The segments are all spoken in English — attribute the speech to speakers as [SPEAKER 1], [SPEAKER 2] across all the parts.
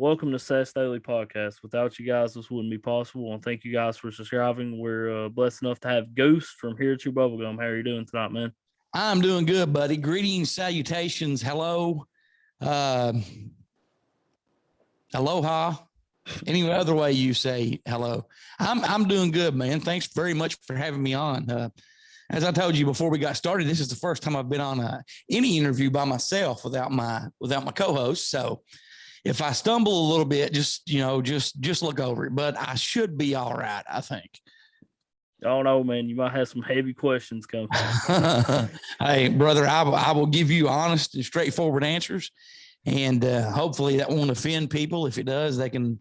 [SPEAKER 1] Welcome to Sass Daily Podcast. Without you guys, this wouldn't be possible. And thank you guys for subscribing. We're blessed enough to have Goose from Here at Chew Bubblegum. How are you doing tonight, man?
[SPEAKER 2] I'm doing good, buddy. Greetings, salutations, hello, aloha. Any other way you say hello. I'm doing good, man. Thanks very much for having me on. As I told you before we got started, this is the first time I've been on any interview by myself without my co-host. So if I stumble a little bit, just look over it. But I should be all right, I think.
[SPEAKER 1] I don't know, man. You might have some heavy questions coming.
[SPEAKER 2] Hey, brother, I will give you honest and straightforward answers. And hopefully that won't offend people. If it does, they can,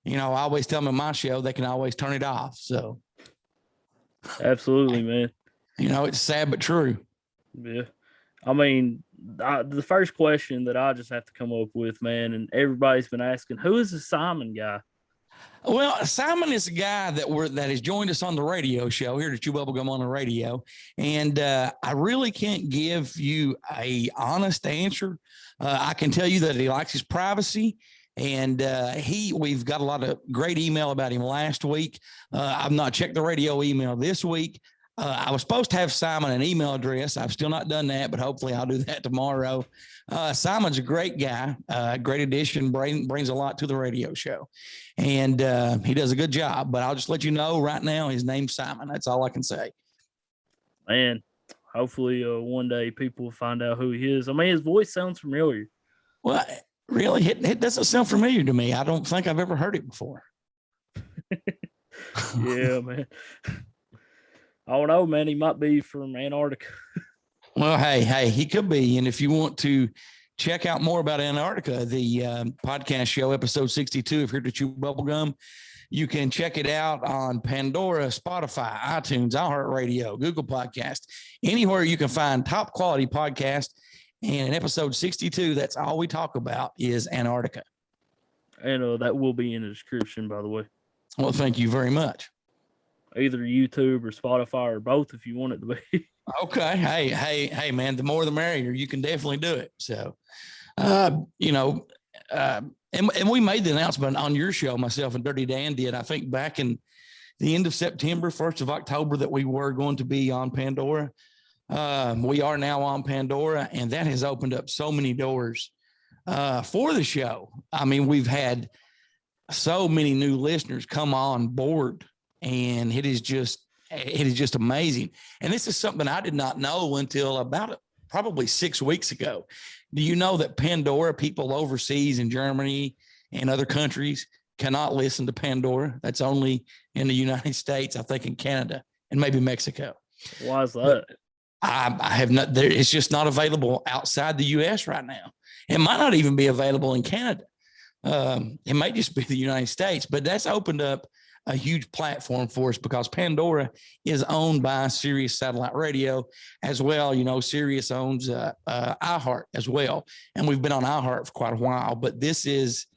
[SPEAKER 2] I always tell them in my show, they can always turn it off. So.
[SPEAKER 1] Absolutely, man.
[SPEAKER 2] It's sad but true.
[SPEAKER 1] Yeah. I mean, the first question that I just have to come up with, man, and everybody's been asking, who is the Simon guy?
[SPEAKER 2] Well, Simon is a guy that has joined us on the radio show here at Chew Bubblegum on the radio, and I really can't give you a honest answer. I can tell you that he likes his privacy, and we've got a lot of great email about him last week. I've not checked the radio email this week. I was supposed to have Simon an email address. I've still not done that, but hopefully I'll do that tomorrow. Simon's a great guy, great addition, brings a lot to the radio show, and he does a good job. But I'll just let you know right now, his name's Simon. That's all I can say.
[SPEAKER 1] Man, hopefully one day people will find out who he is. I mean, his voice sounds familiar.
[SPEAKER 2] Well, really, it doesn't sound familiar to me. I don't think I've ever heard it before.
[SPEAKER 1] Yeah, man. I don't know, man. He might be from Antarctica.
[SPEAKER 2] Well, hey, he could be. And if you want to check out more about Antarctica, the podcast show, episode 62 of Here to Chew Bubblegum, you can check it out on Pandora, Spotify, iTunes, iHeartRadio, Google Podcast, anywhere you can find top quality podcast. And in episode 62, that's all we talk about is Antarctica.
[SPEAKER 1] And that will be in the description, by the way.
[SPEAKER 2] Well, thank you very much.
[SPEAKER 1] Either YouTube or Spotify or both if you want it to be.
[SPEAKER 2] Okay. Hey, man, the more the merrier. You can definitely do it. So, and we made the announcement on your show, myself and Dirty Dan did, I think back in the end of September, 1st of October, that we were going to be on Pandora. We are now on Pandora, and that has opened up so many doors for the show. I mean, we've had so many new listeners come on board, and it is just amazing. And this is something I did not know until about probably 6 weeks ago. Do you know that Pandora, people overseas in Germany and other countries, cannot listen to Pandora? That's only in the United States, I think in Canada and maybe Mexico.
[SPEAKER 1] Why is that?
[SPEAKER 2] I have not there. It's just not available outside the U.S. right now. It might not even be available in Canada. It might just be the United States, but that's opened up a huge platform for us because Pandora is owned by Sirius Satellite Radio as well. Sirius owns iHeart as well. And we've been on iHeart for quite a while, but this is,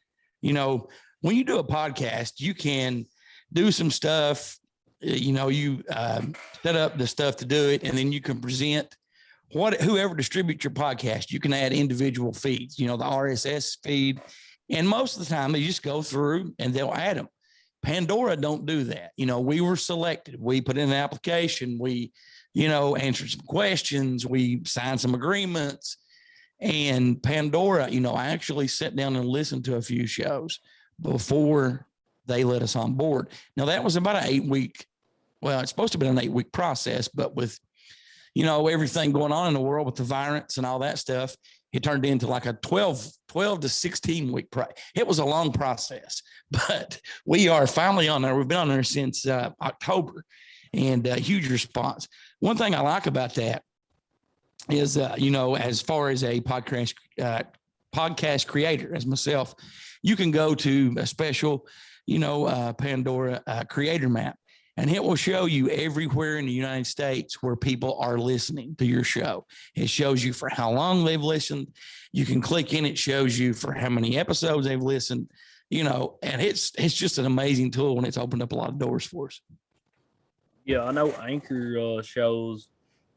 [SPEAKER 2] when you do a podcast, you can do some stuff, you set up the stuff to do it, and then you can present whoever distributes your podcast. You can add individual feeds, the RSS feed. And most of the time they just go through and they'll add them. Pandora don't do that. We were selected. We put in an application. We, answered some questions. We signed some agreements. And Pandora, I actually sat down and listened to a few shows before they let us on board. Now, that was about an 8-week, it's supposed to be an 8-week process, but with, everything going on in the world with the virus and all that stuff, it turned into like a 12 to 16 week It was a long process, but we are finally on there. We've been on there since October, and huge response. One thing I like about that is, as far as a podcast creator, as myself, you can go to a special, Pandora creator map. And it will show you everywhere in the United States where people are listening to your show. It shows you for how long they've listened. You can click in, it shows you for how many episodes they've listened, and it's just an amazing tool, and it's opened up a lot of doors for us.
[SPEAKER 1] Yeah, I know Anchor shows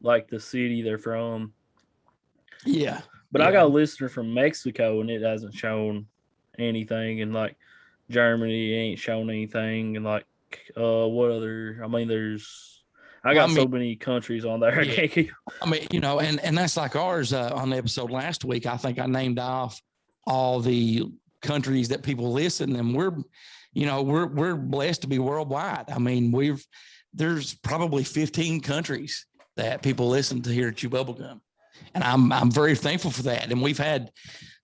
[SPEAKER 1] like the city they're from.
[SPEAKER 2] Yeah.
[SPEAKER 1] But I got a listener from Mexico, and it hasn't shown anything, and like Germany ain't shown anything, and like what other? I mean, I
[SPEAKER 2] Well, I
[SPEAKER 1] got
[SPEAKER 2] mean,
[SPEAKER 1] so many countries on there. I
[SPEAKER 2] yeah.
[SPEAKER 1] can't keep.
[SPEAKER 2] I mean, and that's like ours on the episode last week. I think I named off all the countries that people listen, and we're blessed to be worldwide. I mean, there's probably 15 countries that people listen to here at Chew Bubblegum, and I'm very thankful for that. And we've had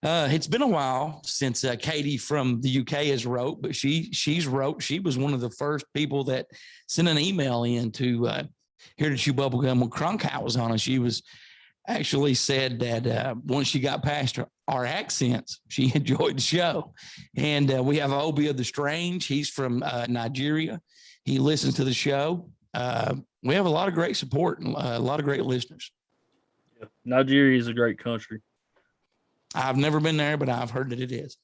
[SPEAKER 2] it's been a while since Katie from the UK has wrote, but she's wrote. She was one of the first people that sent an email in to here to Chew Bubblegum when Cronkite was on, and she was actually said that once she got past our accents, she enjoyed the show. And we have Obi of the Strange. He's from Nigeria. He listens to the show. We have a lot of great support and a lot of great listeners.
[SPEAKER 1] Yeah. Nigeria is a great country.
[SPEAKER 2] I've never been there, but I've heard that it is.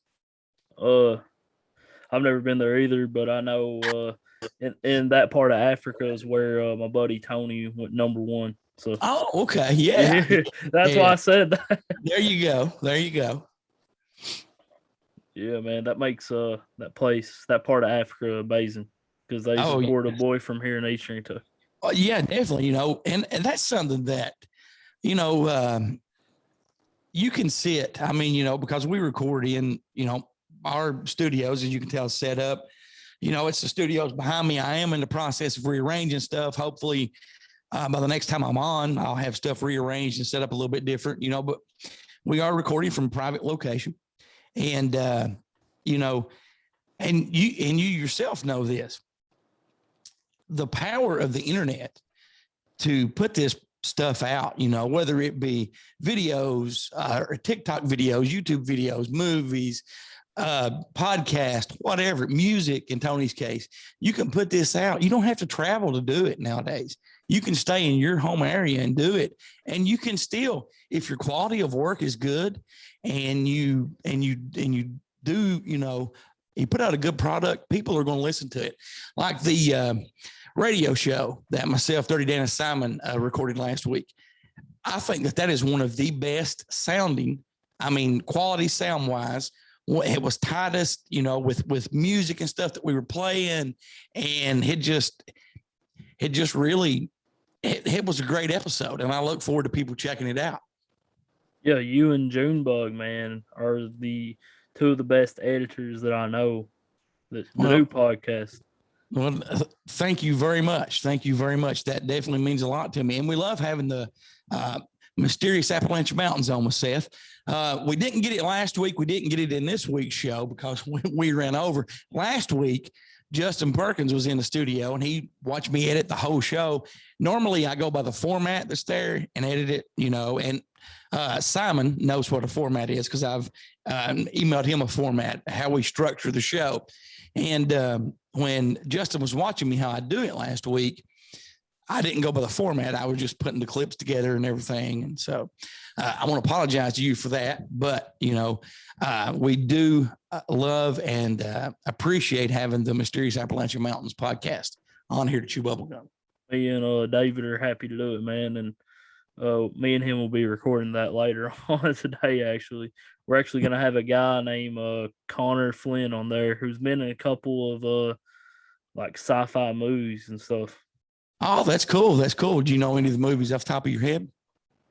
[SPEAKER 1] I've never been there either, but I know in that part of Africa is where my buddy Tony went #1. So,
[SPEAKER 2] okay, yeah,
[SPEAKER 1] that's why I said that.
[SPEAKER 2] There you go.
[SPEAKER 1] Yeah, man, that makes that part of Africa amazing because they support a boy from here in Eastern Kentucky.
[SPEAKER 2] Yeah, definitely. And that's something that you can see it. I mean, because we record in our studios, as you can tell, set up. It's the studios behind me. I am in the process of rearranging stuff. Hopefully, by the next time I'm on, I'll have stuff rearranged and set up a little bit different, but we are recording from a private location. And, and you yourself know this, the power of the internet to put this stuff out, whether it be videos or TikTok videos, YouTube videos, movies, podcast, whatever, music in Tony's case, you can put this out. You don't have to travel to do it nowadays. You can stay in your home area and do it. And you can still, if your quality of work is good and you do, you put out a good product, people are going to listen to it. Like the radio show that myself, Dirty Dan and Simon recorded last week. I think that is one of the best sounding, quality sound wise. It was tightest, with music and stuff that we were playing, and it was a great episode, and I look forward to people checking it out.
[SPEAKER 1] Yeah, you and Junebug, man, are the two of the best editors that I know that do podcasts.
[SPEAKER 2] Well, thank you very much. Thank you very much. That definitely means a lot to me, and we love having the mysterious Appalachian Mountains on with Seth. We didn't get it last week. We didn't get it in this week's show because we ran over. Last week, Justin Perkins was in the studio and he watched me edit the whole show. Normally, I go by the format that's there and edit it, and Simon knows what a format is because I've emailed him a format, how we structure the show. And when Justin was watching me how I do it last week, I didn't go by the format. I was just putting the clips together and everything. And so I want to apologize to you for that. But, we do love and appreciate having the Mysterious Appalachian Mountains podcast on here to Chew Bubblegum.
[SPEAKER 1] Me and David are happy to do it, man. And me and him will be recording that later on today, actually. We're actually going to have a guy named Connor Flynn on there who's been in a couple of like sci-fi movies and stuff.
[SPEAKER 2] Oh, that's cool. That's cool. Do you know any of the movies off the top of your head?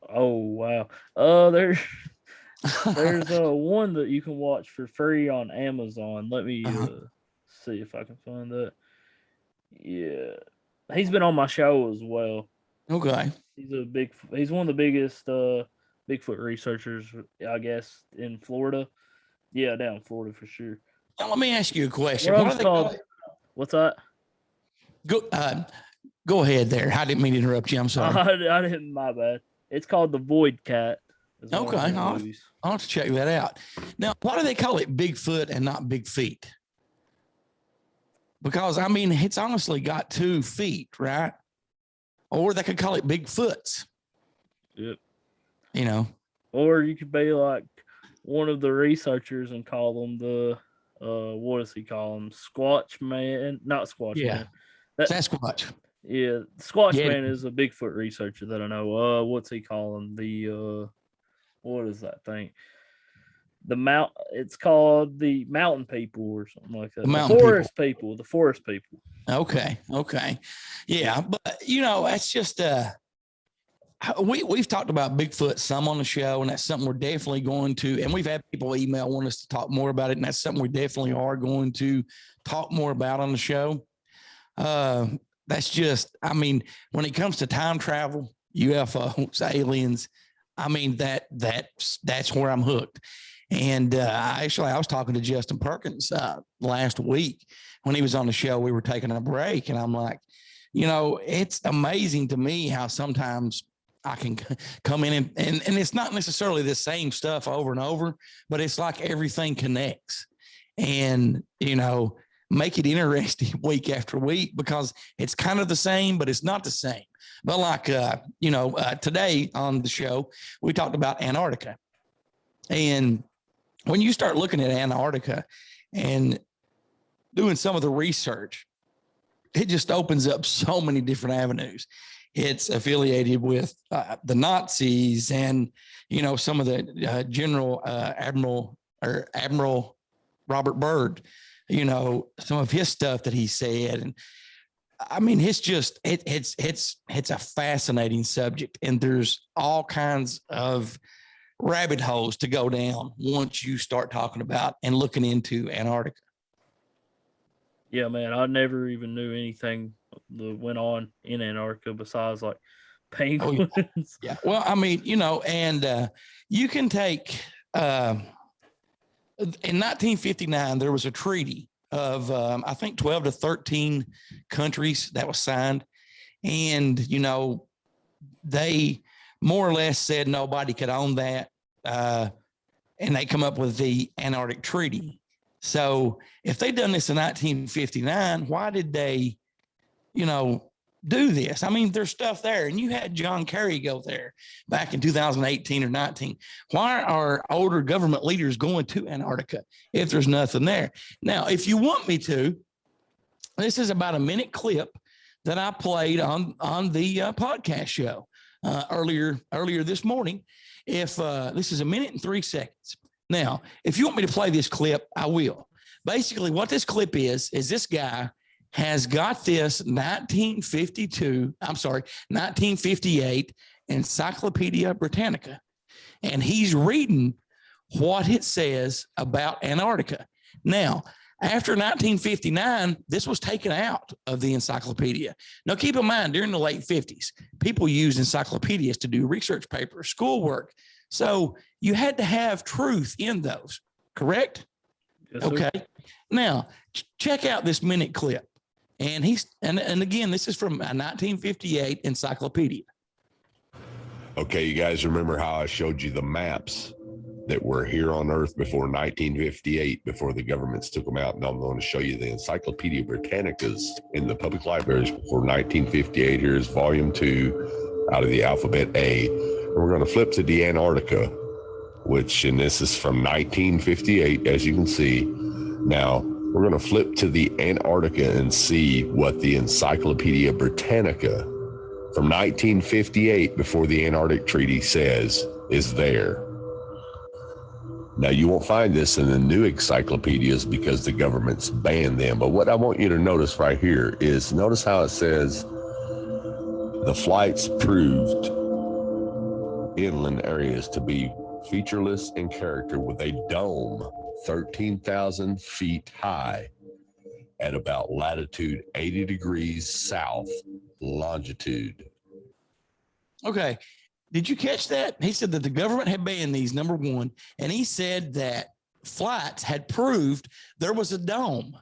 [SPEAKER 1] Oh, wow. There's one that you can watch for free on Amazon. Let me see if I can find that. Yeah. He's been on my show as well.
[SPEAKER 2] Okay.
[SPEAKER 1] He's one of the biggest Bigfoot researchers, I guess, in Florida. Yeah, down in Florida for sure.
[SPEAKER 2] Now, let me ask you a question. What are they called?
[SPEAKER 1] What's that?
[SPEAKER 2] Go ahead there. I didn't mean to interrupt you. I'm sorry.
[SPEAKER 1] I didn't. My bad. It's called The Void Cat.
[SPEAKER 2] Okay. I'll have to check that out. Now, why do they call it Bigfoot and not Big Feet? Because, it's honestly got 2 feet, right? Or they could call it Bigfoots.
[SPEAKER 1] Yep.
[SPEAKER 2] Or
[SPEAKER 1] you could be like one of the researchers and call them the, what does he call them? Squatch Man? Not Squatch Man.
[SPEAKER 2] Sasquatch.
[SPEAKER 1] Yeah, Squatch Man is a Bigfoot researcher that I know. What's he calling the what is that thing? It's called the mountain people or something like that.
[SPEAKER 2] The
[SPEAKER 1] The
[SPEAKER 2] mountain
[SPEAKER 1] forest people. The forest people.
[SPEAKER 2] Okay. Yeah. But, that's just, we've talked about Bigfoot some on the show, and that's something we're definitely going to, and we've had people email want us to talk more about it, and that's something we definitely are going to talk more about on the show. That's just, when it comes to time travel, UFOs, aliens, that's where I'm hooked. And I was talking to Justin Perkins last week when he was on the show. We were taking a break, and I'm like, it's amazing to me how sometimes I can come in and it's not necessarily the same stuff over and over, but it's like everything connects, and, make it interesting week after week, because it's kind of the same, but it's not the same. But like, today on the show, we talked about Antarctica. And when you start looking at Antarctica and doing some of the research, it just opens up so many different avenues. It's affiliated with the Nazis and, some of the Admiral Robert Byrd, some of his stuff that he said. And it's a fascinating subject, and there's all kinds of rabbit holes to go down once you start talking about and looking into Antarctica.
[SPEAKER 1] Yeah, man, I never even knew anything that went on in Antarctica besides like penguins.
[SPEAKER 2] Oh, yeah. Well, and you can take, in 1959, there was a treaty of, I think 12 to 13 countries that was signed. And, they more or less said nobody could own that. And they come up with the Antarctic Treaty. So if they'd done this in 1959, why did they, do this? There's stuff there, and you had John Kerry go there back in 2018 or 19. Why are older government leaders going to Antarctica if there's nothing there? Now, if you want me to, this is about a minute clip that I played on the podcast show earlier this morning. If this is a minute and 3 seconds. Now, if you want me to play this clip, I will. Basically, what this clip is this guy has got this 1958 Encyclopedia Britannica, and he's reading what it says about Antarctica. Now, after 1959, this was taken out of the encyclopedia. Now, keep in mind, during the late 50s, people used encyclopedias to do research papers, schoolwork. So you had to have truth in those, correct?
[SPEAKER 1] Yes,
[SPEAKER 2] okay. Now, check out this minute clip. And again, this is from a 1958 encyclopedia.
[SPEAKER 3] Okay, you guys remember how I showed you the maps that were here on Earth before 1958, before the governments took them out? And I'm going to show you the Encyclopedia Britannicas in the public libraries before 1958. Here's volume 2 out of the alphabet A. And we're going to flip to the Antarctica, and this is from 1958, as you can see. Now, we're going to flip to the Antarctica and see what the Encyclopedia Britannica from 1958, before the Antarctic Treaty, says is there. Now, you won't find this in the new encyclopedias because the government's banned them. But what I want you to notice right here is, notice how it says the flights proved inland areas to be featureless in character, with a dome 13,000 feet high at about latitude 80 degrees south longitude.
[SPEAKER 2] Okay. Did you catch that? He said that the government had banned these, number one, and he said that flights had proved there was a dome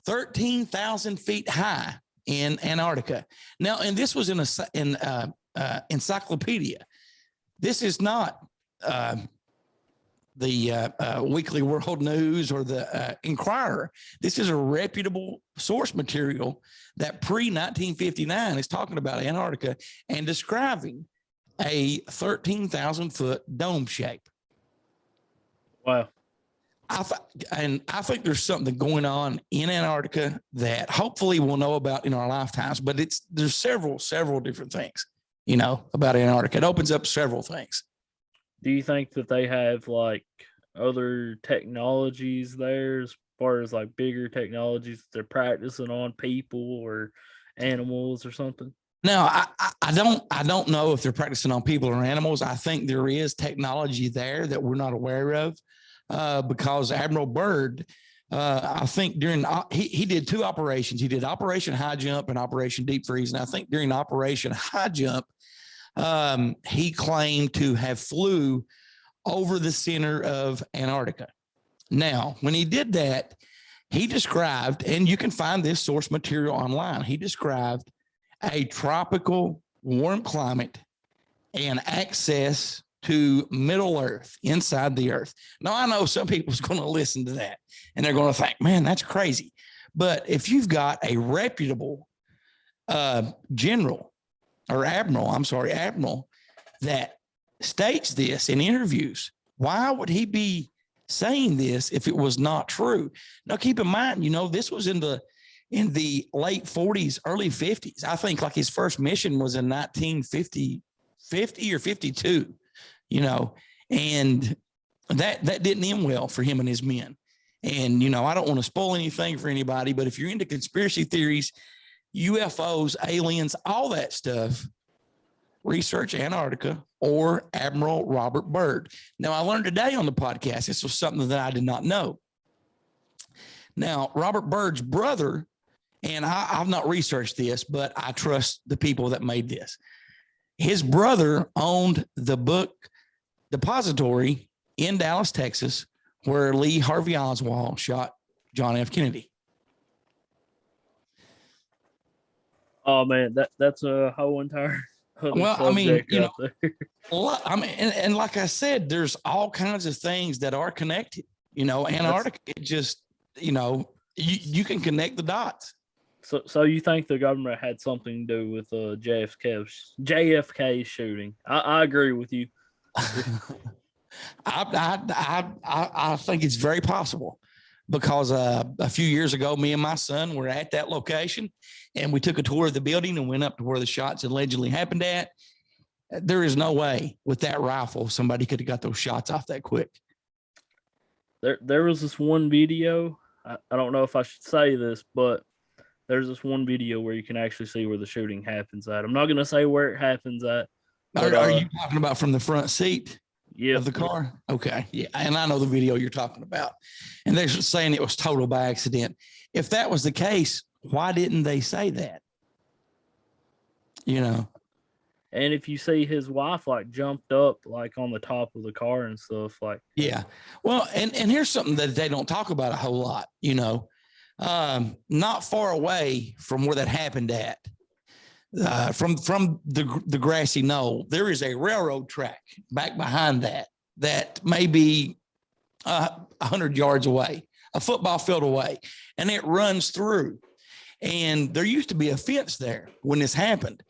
[SPEAKER 2] 13,000 feet high in Antarctica. Now, and this was in encyclopedia. This is not the Weekly World News or the Inquirer. This is a reputable source material that pre-1959 is talking about Antarctica and describing a 13,000 foot dome shape.
[SPEAKER 1] Wow.
[SPEAKER 2] I think there's something going on in Antarctica that hopefully we'll know about in our lifetimes, but there's several different things, about Antarctica. It opens up several things.
[SPEAKER 1] Do you think that they have like other technologies there as far as like bigger technologies they're practicing on people or animals or something?
[SPEAKER 2] Now, I don't know if they're practicing on people or animals. I think there is technology there that we're not aware of, because Admiral Byrd, I think during he did two operations. He did Operation High Jump and Operation Deep Freeze, and I think during Operation High Jump, he claimed to have flew over the center of Antarctica. Now, when he did that, he described, and you can find this source material online, he described a tropical warm climate and access to Middle Earth, inside the Earth. Now, I know some people's going to listen to that and they're going to think, man, that's crazy. But if you've got a reputable admiral that states this in interviews, why would he be saying this if it was not true? Now, keep in mind, this was in the late 40s, early 50s. I think like his first mission was in 1950 or 52, and that didn't end well for him and his men. And, I don't want to spoil anything for anybody, but if you're into conspiracy theories, UFOs, aliens, all that stuff, research Antarctica or Admiral Robert Byrd. Now, I learned today on the podcast, this was something that I did not know. Now, Robert Byrd's brother, and I've not researched this, but I trust the people that made this. His brother owned the book depository in Dallas, Texas, where Lee Harvey Oswald shot John F. Kennedy.
[SPEAKER 1] Oh man, that's a whole entire
[SPEAKER 2] well, I mean, and like I said, there's all kinds of things that are connected. Antarctica, it just, you can connect the dots.
[SPEAKER 1] So you think the government had something to do with JFK shooting? I agree with you.
[SPEAKER 2] I think it's very possible, because a few years ago, me and my son were at that location, and we took a tour of the building and went up to where the shots allegedly happened at. There is no way with that rifle somebody could have got those shots off that quick.
[SPEAKER 1] There was this one video. I don't know if I should say this, but there's this one video where you can actually see where the shooting happens at. I'm not going to say where it happens at.
[SPEAKER 2] But, are you talking about from the front seat?
[SPEAKER 1] Yeah,
[SPEAKER 2] of the car? Okay. Yeah. And I know the video you're talking about. And they're saying it was total by accident. If that was the case, why didn't they say that?
[SPEAKER 1] And if you see his wife like jumped up like on the top of the car and stuff, like,
[SPEAKER 2] yeah. Well, and here's something that they don't talk about a whole lot, not far away from where that happened at. From the grassy knoll, there is a railroad track back behind that may be 100 yards away, a football field away, and it runs through. And there used to be a fence there when this happened.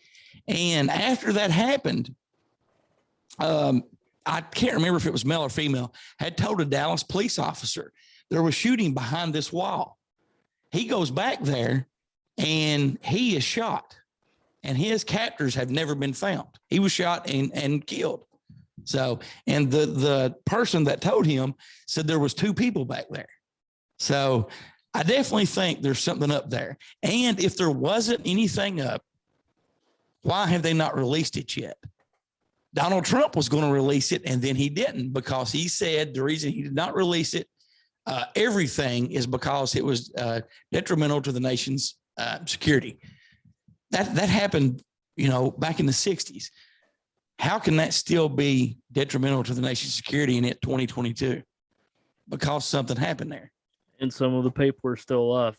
[SPEAKER 2] And after that happened, I can't remember if it was male or female, had told a Dallas police officer there was shooting behind this wall. He goes back there and he is shot. And his captors have never been found. He was shot and killed. So, and the person that told him said there was two people back there. So I definitely think there's something up there. And if there wasn't anything up, why have they not released it yet? Donald Trump was going to release it, and then he didn't, because he said the reason he did not release it, everything is because it was detrimental to the nation's security. That happened, back in the 60s. How can that still be detrimental to the nation's security in 2022? Because something happened there.
[SPEAKER 1] And some of the people are still alive.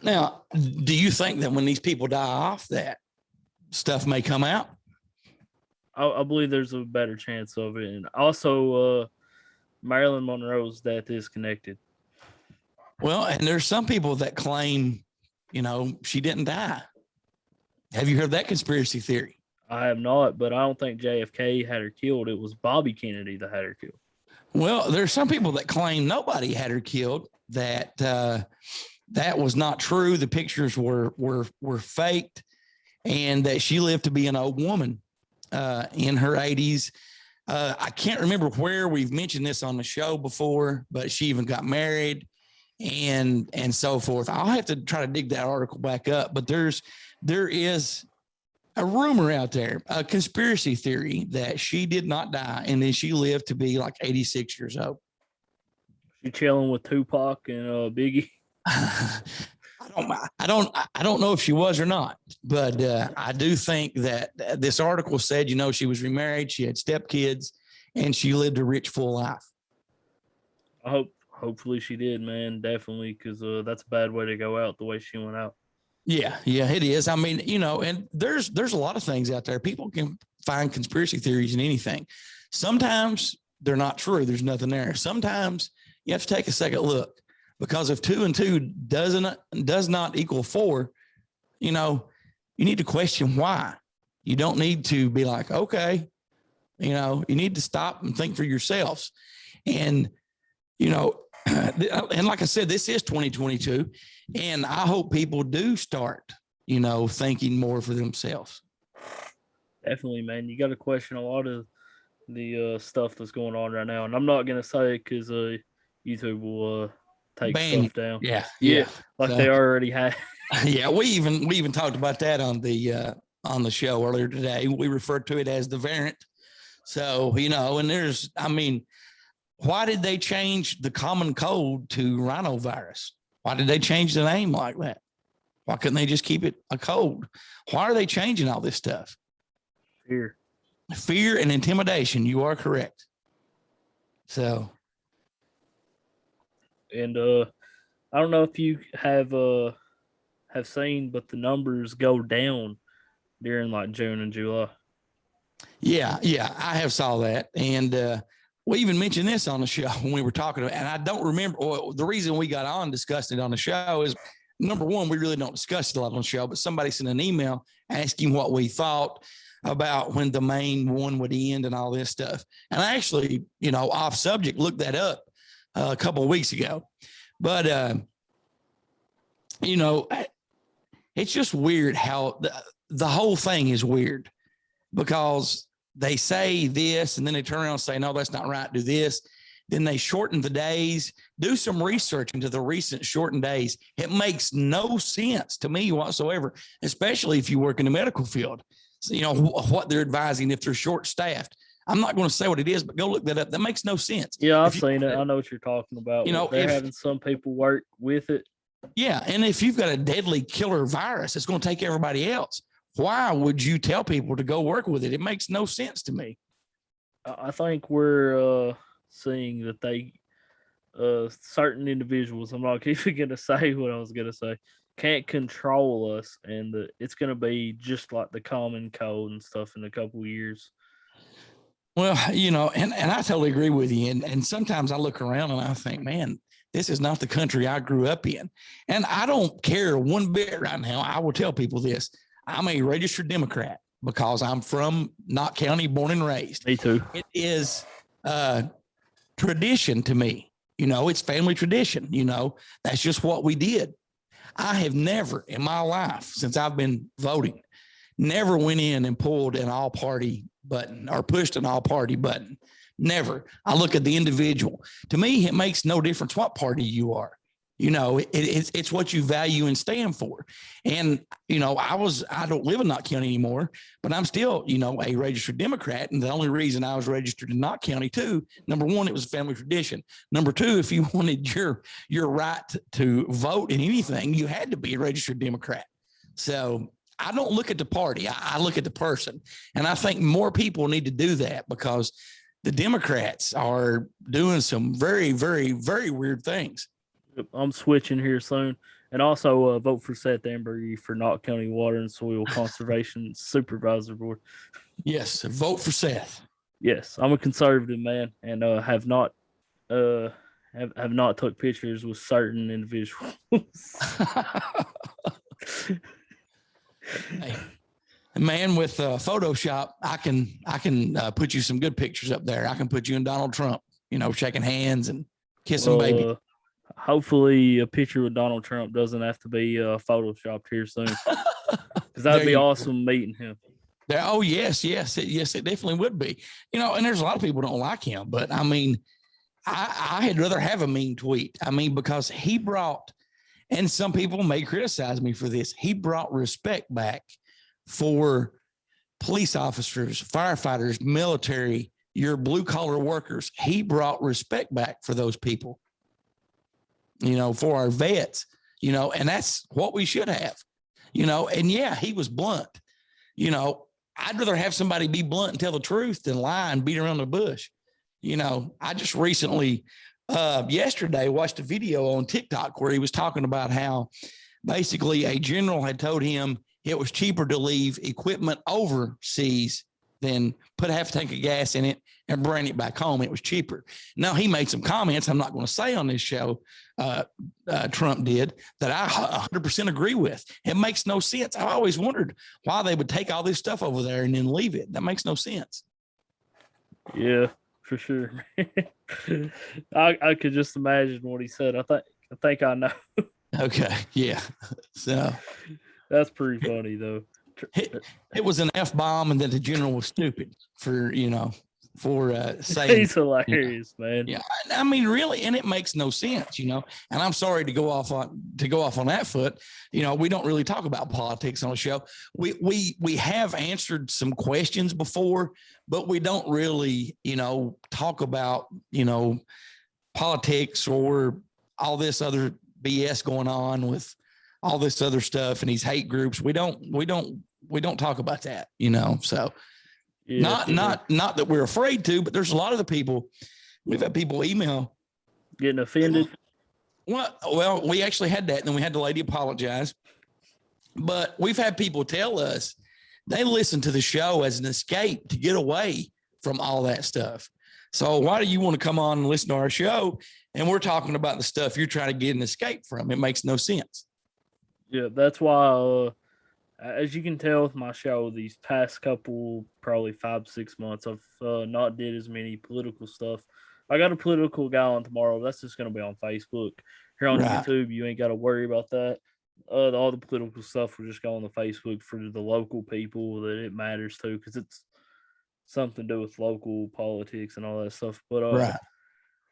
[SPEAKER 2] Now, do you think that when these people die off, that stuff may come out?
[SPEAKER 1] I believe there's a better chance of it. And also, Marilyn Monroe's death is connected.
[SPEAKER 2] Well, and there's some people that claim, she didn't die. Have you heard that conspiracy theory?
[SPEAKER 1] I have not, but I don't think JFK had her killed. It was Bobby Kennedy that had her killed.
[SPEAKER 2] Well, there's some people that claim nobody had her killed, that that was not true. The pictures were faked, and that she lived to be an old woman in her 80s. I can't remember where we've mentioned this on the show before, but she even got married and so forth. I'll have to try to dig that article back up, but there is a rumor out there, a conspiracy theory that she did not die and then she lived to be like 86 years old.
[SPEAKER 1] She chilling with Tupac and Biggie.
[SPEAKER 2] I don't know if she was or not, but I do think that this article said, she was remarried, she had stepkids, and she lived a rich, full life.
[SPEAKER 1] Hopefully she did, man. Definitely, because that's a bad way to go out the way she went out.
[SPEAKER 2] Yeah, it is. I mean, and there's a lot of things out there. People can find conspiracy theories in anything. Sometimes they're not true. There's nothing there. Sometimes you have to take a second look. Because if 2 and 2 does not equal 4, you need to question why. You don't need to be like, okay, you need to stop and think for yourselves. And, and like I said, this is 2022, and I hope people do start, thinking more for themselves.
[SPEAKER 1] Definitely, man. You got to question a lot of the stuff that's going on right now. And I'm not going to say it because YouTube will take stuff down.
[SPEAKER 2] Yeah.
[SPEAKER 1] Like they already have.
[SPEAKER 2] Yeah, we even talked about that on the show earlier today. We referred to it as the variant. So, and why did they change the common cold to rhinovirus? Why did they change the name like that? Why couldn't they just keep it a cold? Why are they changing all this stuff? Fear and intimidation. You are correct. So.
[SPEAKER 1] And I don't know if you have seen, but the numbers go down during like June and July. Yeah,
[SPEAKER 2] I have saw that, and we even mentioned this on the show when we were talking about. And I don't remember. Well, the reason we got on discussing it on the show is, number one, we really don't discuss it a lot on the show. But somebody sent an email asking what we thought about when the main one would end and all this stuff. And I actually, off subject, looked that up a couple of weeks ago, but it's just weird how the whole thing is weird, because they say this and then they turn around and say, no, that's not right, do this. Then they shorten the days. Do some research into the recent shortened days. It makes no sense to me whatsoever, especially if you work in the medical field. So, what they're advising if they're short staffed. I'm not going to say what it is, but go look that up. That makes no sense.
[SPEAKER 1] Yeah, I've seen it. I know what you're talking about. They're having some people work with it.
[SPEAKER 2] Yeah, and if you've got a deadly killer virus, it's going to take everybody else. Why would you tell people to go work with it? It makes no sense to me.
[SPEAKER 1] I think we're seeing that they, certain individuals, I'm not even going to say what I was going to say, can't control us, and it's going to be just like the common cold and stuff in a couple of years.
[SPEAKER 2] Well, and I totally agree with you. And sometimes I look around and I think, man, this is not the country I grew up in. And I don't care one bit right now. I will tell people this. I'm a registered Democrat because I'm from Knott County, born and raised.
[SPEAKER 1] Me too.
[SPEAKER 2] It is tradition to me. It's family tradition. That's just what we did. I have never in my life, since I've been voting, never went in and pulled an all party button or pushed an all party button. Never. I look at the individual. To me, it makes no difference what party you are. It's what you value and stand for. And, I don't live in Knott County anymore, but I'm still, a registered Democrat. And the only reason I was registered in Knott County too, number one, it was a family tradition. Number two, if you wanted your right to vote in anything, you had to be a registered Democrat. So I don't look at the party. I look at the person. And I think more people need to do that, because the Democrats are doing some very, very, very weird things.
[SPEAKER 1] I'm switching here soon. And also vote for Seth Ambergy for Knott County Water and Soil Conservation Supervisor Board.
[SPEAKER 2] Yes, vote for Seth.
[SPEAKER 1] Yes, I'm a conservative man, and have not took pictures with certain individuals.
[SPEAKER 2] Hey, man, with Photoshop, I can put you some good pictures up there. I can put you and Donald Trump, shaking hands and kissing baby.
[SPEAKER 1] Hopefully a picture with Donald Trump doesn't have to be photoshopped here soon, because that'd be awesome meeting him.
[SPEAKER 2] Oh, yes, it definitely would be. And there's a lot of people don't like him, but I mean, I had rather have a mean tweet. I mean, because he brought, and some people may criticize me for this, he brought respect back for police officers, firefighters, military, your blue collar workers. He brought respect back for those people, for our vets, and that's what we should have, and yeah, he was blunt. I'd rather have somebody be blunt and tell the truth than lie and beat around the bush. I just recently, yesterday, watched a video on TikTok where he was talking about how basically a general had told him it was cheaper to leave equipment overseas than put half a tank of gas in it and bring it back home. It was cheaper. Now, he made some comments I'm not going to say on this show, Trump did, that I 100% agree with. It makes no sense. I always wondered why they would take all this stuff over there and then leave it. That makes no sense.
[SPEAKER 1] Yeah, for sure. I could just imagine what he said. I think I know.
[SPEAKER 2] Okay, yeah. So
[SPEAKER 1] that's pretty funny though.
[SPEAKER 2] It was an F-bomb, and then the general was stupid for saying
[SPEAKER 1] he's hilarious, man.
[SPEAKER 2] Yeah, I mean, really, and it makes no sense, and I'm sorry to go off on that foot. We don't really talk about politics on the show. We have answered some questions before, but we don't really, talk about, politics or all this other BS going on with all this other stuff and these hate groups. We don't talk about that, so yeah, not that we're afraid to, but there's a lot of the people, we've had people email
[SPEAKER 1] getting offended.
[SPEAKER 2] Well, we actually had that, and then we had the lady apologize, but we've had people tell us they listen to the show as an escape to get away from all that stuff. So why do you want to come on and listen to our show and we're talking about the stuff you're trying to get an escape from? It makes no sense.
[SPEAKER 1] Yeah, that's why, as you can tell with my show, these past couple, probably 5-6 months, I've not did as many political stuff. I got a political guy on tomorrow. That's just going to be on Facebook. Here on YouTube, you ain't got to worry about that. All the political stuff will just go on the Facebook for the local people that it matters to, because it's something to do with local politics and all that stuff. But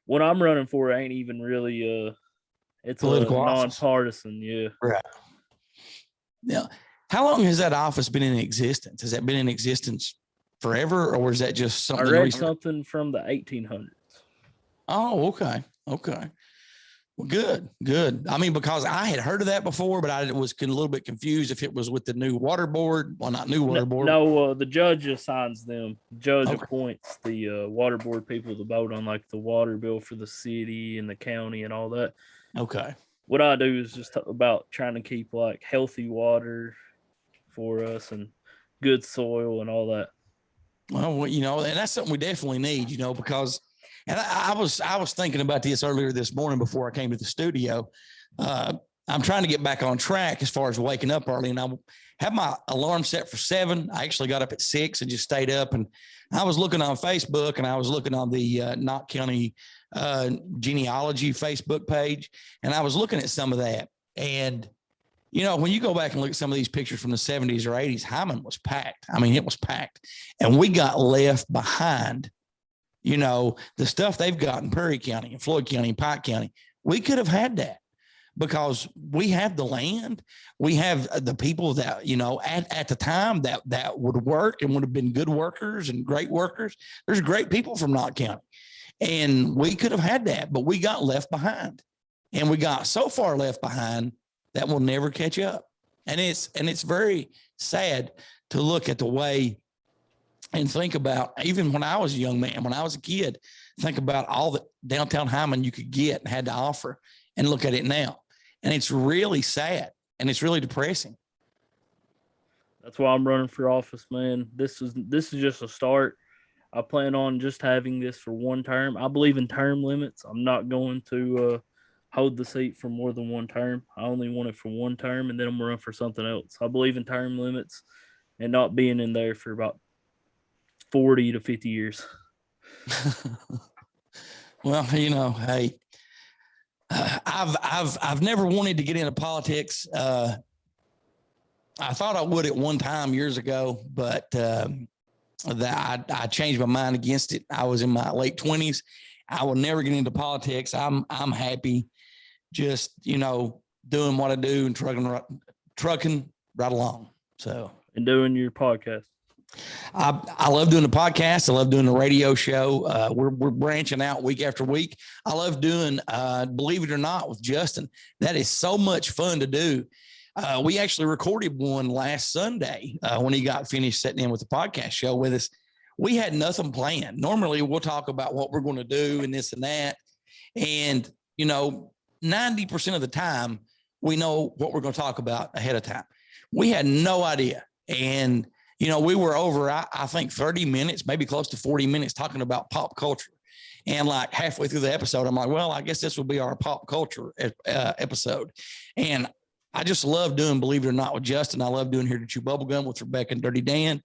[SPEAKER 1] what I'm running for ain't even really it's political a nonpartisan. Yeah.
[SPEAKER 2] Right. Yeah. How long has that office been in existence? Has that been in existence forever, or is that just something?
[SPEAKER 1] I read something from the 1800s.
[SPEAKER 2] Oh, okay. Well, good. I mean, because I had heard of that before, but I was a little bit confused if it was with the new water board. Well, not new water board.
[SPEAKER 1] No, the judge assigns them. The judge appoints the water board people to vote on like the water bill for the city and the county and all that.
[SPEAKER 2] Okay.
[SPEAKER 1] What I do is just about trying to keep like healthy water for us and good soil and all that.
[SPEAKER 2] Well, and that's something we definitely need, because. And I was thinking about this earlier this morning before I came to the studio. I'm trying to get back on track as far as waking up early, and I have my alarm set for 7. I actually got up at 6 and just stayed up. And I was looking on Facebook, and I was looking on the Knott County genealogy Facebook page, and I was looking at some of that. And when you go back and look at some of these pictures from the 70s or 80s, Hyman was packed. I mean, it was packed, and we got left behind. The stuff they've got in Perry County and Floyd County and Pike County, we could have had that because we have the land. We have the people that, at the time that would work and would have been good workers and great workers. There's great people from Knott County, and we could have had that, but we got left behind, and we got so far left behind that we'll never catch up. And it's very sad to look at the way and think about, even when I was a young man, when I was a kid, think about all that downtown Hyman you could get and had to offer, and look at it now. And it's really sad, and it's really depressing.
[SPEAKER 1] That's why I'm running for office, man. This is just a start. I plan on just having this for one term. I believe in term limits. I'm not going to hold the seat for more than one term. I only want it for one term, and then I'm going to run for something else. I believe in term limits and not being in there for about 40 to 50 years.
[SPEAKER 2] Well, hey, I've never wanted to get into politics. I thought I would at one time years ago, but I changed my mind against it. I was in my late 20s. I will never get into politics. I'm happy just, doing what I do and trucking right along. So,
[SPEAKER 1] and doing your podcast.
[SPEAKER 2] I love doing the podcast. I love doing the radio show. We're branching out week after week. I love doing, Believe It or Not, with Justin. That is so much fun to do. We actually recorded one last Sunday when he got finished sitting in with the podcast show with us. We had nothing planned. Normally we'll talk about what we're going to do and this and that. And, 90% of the time we know what we're going to talk about ahead of time. We had no idea. And, we were over, I think 30 minutes, maybe close to 40 minutes talking about pop culture. And like halfway through the episode, I'm like, well, I guess this will be our pop culture episode. And I just love doing Believe It or Not with Justin. I love doing Here to Chew Bubblegum with Rebecca and Dirty Dan.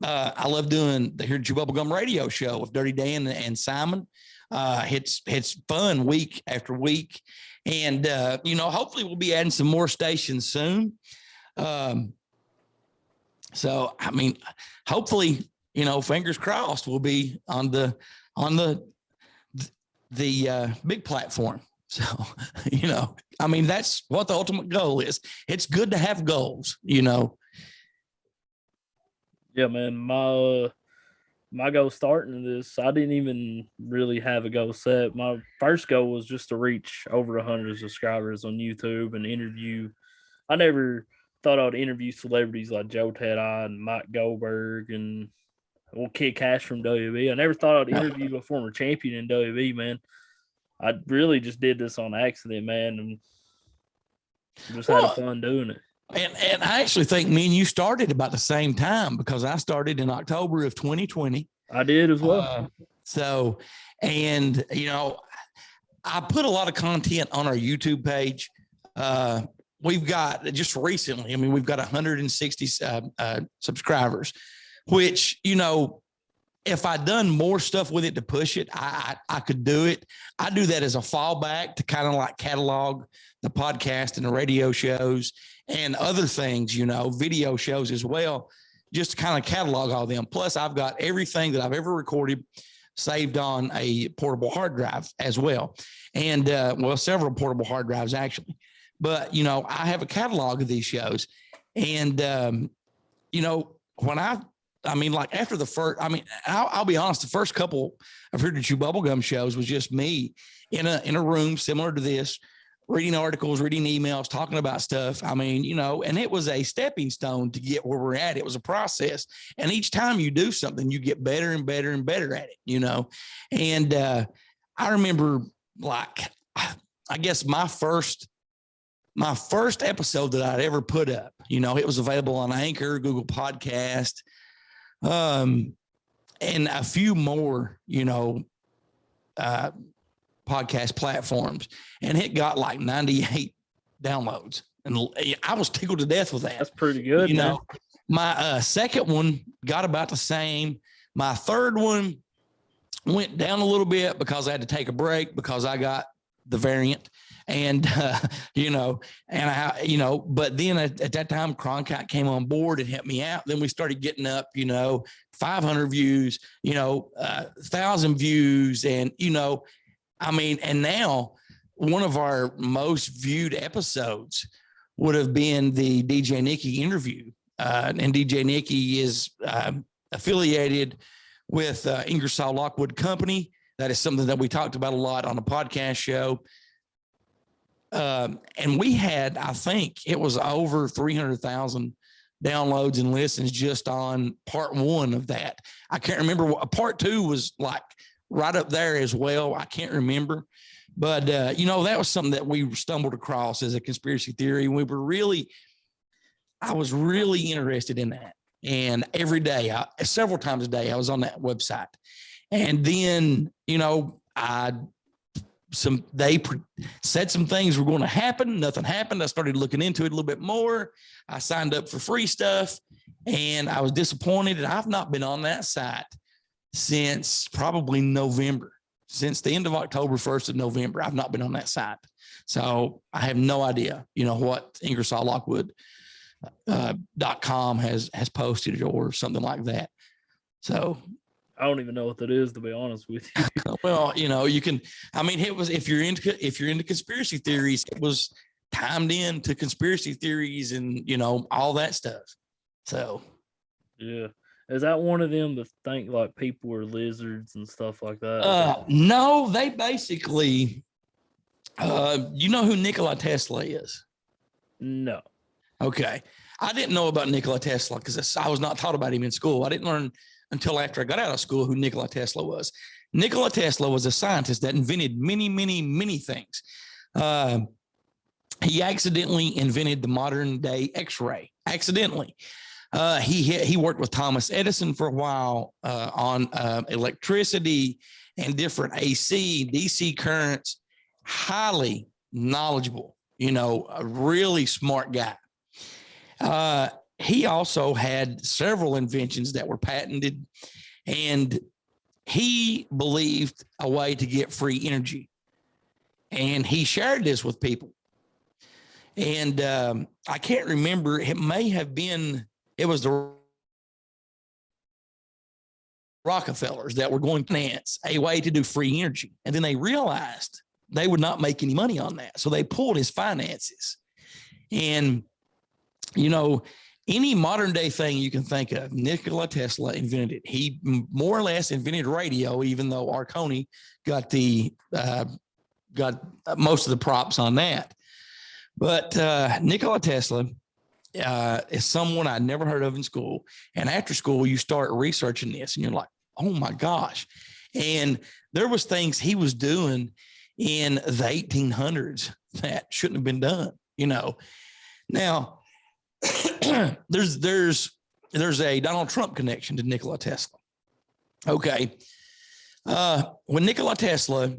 [SPEAKER 2] I love doing the Here to Chew Bubblegum radio show with Dirty Dan and Simon. It's fun week after week. And, hopefully we'll be adding some more stations soon. So, I mean, hopefully, fingers crossed, we'll be on the big platform. So, that's what the ultimate goal is. It's good to have goals, Yeah,
[SPEAKER 1] man. My goal starting this, I didn't even really have a goal set. My first goal was just to reach over 100 subscribers on YouTube and interview. I never thought I would interview celebrities like Joe Ted-I and Mike Goldberg and Kid Cash from WWE. I never thought I'd interview a former champion in WWE, man. I really just did this on accident, man, and just had fun doing it.
[SPEAKER 2] And I actually think me and you started about the same time, because I started in October of 2020.
[SPEAKER 1] I did as well.
[SPEAKER 2] I put a lot of content on our YouTube page. We've got just recently, we've got 160 subscribers, which, if I'd done more stuff with it to push it, I could do it. I do that as a fallback to kind of like catalog the podcast and the radio shows and other things, video shows as well, just to kind of catalog all them. Plus, I've got everything that I've ever recorded saved on a portable hard drive as well. And, several portable hard drives, actually. But, I have a catalog of these shows. And, when after the first, I'll be honest, the first couple of Here to Chew Bubblegum shows was just me in a room similar to this, reading articles, reading emails, talking about stuff. And it was a stepping stone to get where we're at. It was a process. And each time you do something, you get better and better and better at it, And I remember, I guess my first episode that I'd ever put up, it was available on Anchor, Google Podcast, and a few more, podcast platforms, and it got like 98 downloads, and I was tickled to death with that.
[SPEAKER 1] That's pretty good.
[SPEAKER 2] My second one got about the same. My third one went down a little bit because I had to take a break because I got the variant. And, but then at that time, Cronkite came on board and helped me out. Then we started getting up, 500 views, 1,000 views. And, and now one of our most viewed episodes would have been the DJ Nikki interview. And DJ Nikki is affiliated with Ingersoll Lockwood Company. That is something that we talked about a lot on the podcast show. And we had, I think it was over 300,000 downloads and listens just on part one of that. I can't remember what part two was like right up there as well. I can't remember, but that was something that we stumbled across as a conspiracy theory. I was really interested in that. And every day, several times a day, I was on that website. And then, they said some things were going to happen. Nothing happened. I started looking into it a little bit more. I signed up for free stuff, and I was disappointed. And I've not been on that site since probably November, since the end of October, 1st of November. I've not been on that site. So I have no idea, what Ingersoll Lockwood .com has posted it or something like that. So
[SPEAKER 1] I don't even know what that is, to be honest with you.
[SPEAKER 2] well, you can. I mean, it was if you're into conspiracy theories, it was timed in to conspiracy theories and all that stuff. So
[SPEAKER 1] Yeah. Is that one of them that think like people are lizards and stuff like that?
[SPEAKER 2] No, they basically, you know who Nikola Tesla is?
[SPEAKER 1] No.
[SPEAKER 2] Okay. I didn't know about Nikola Tesla because I was not taught about him in school. I didn't learn until after I got out of school who Nikola Tesla was. Nikola Tesla was a scientist that invented many, many, many things. He accidentally invented the modern day X-ray. Accidentally. He worked with Thomas Edison for a while on electricity and different AC, DC currents. Highly knowledgeable, a really smart guy. He also had several inventions that were patented, and he believed a way to get free energy. And he shared this with people. And I can't remember, it was the Rockefellers that were going to finance a way to do free energy. And then they realized they would not make any money on that. So they pulled his finances. And, any modern day thing you can think of, Nikola Tesla invented it. He more or less invented radio, even though Arconi got most of the props on that. But Nikola Tesla is someone I'd never heard of in school. And after school, you start researching this and you're like, oh my gosh. And there was things he was doing in the 1800s that shouldn't have been done, Now, there's a Donald Trump connection to Nikola Tesla. Okay. When Nikola Tesla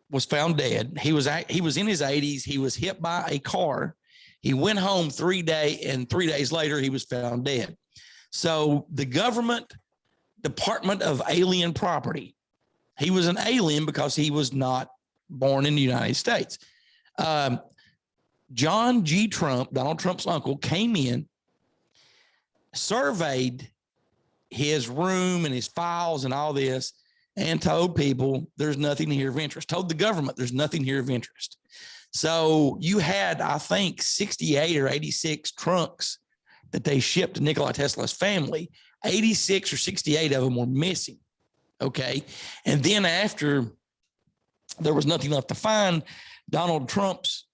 [SPEAKER 2] was found dead, he was in his 80s. He was hit by a car. He went home 3 days, and 3 days later, he was found dead. So the government Department of Alien Property, he was an alien because he was not born in the United States. John G. Trump, Donald Trump's uncle, came in, surveyed his room and his files and all this, and told people there's nothing here of interest. Told the government there's nothing here of interest. So you had, I think, 68 or 86 trunks that they shipped to Nikola Tesla's family. 86 or 68 of them were missing. Okay. And then after there was nothing left to find, Donald Trump's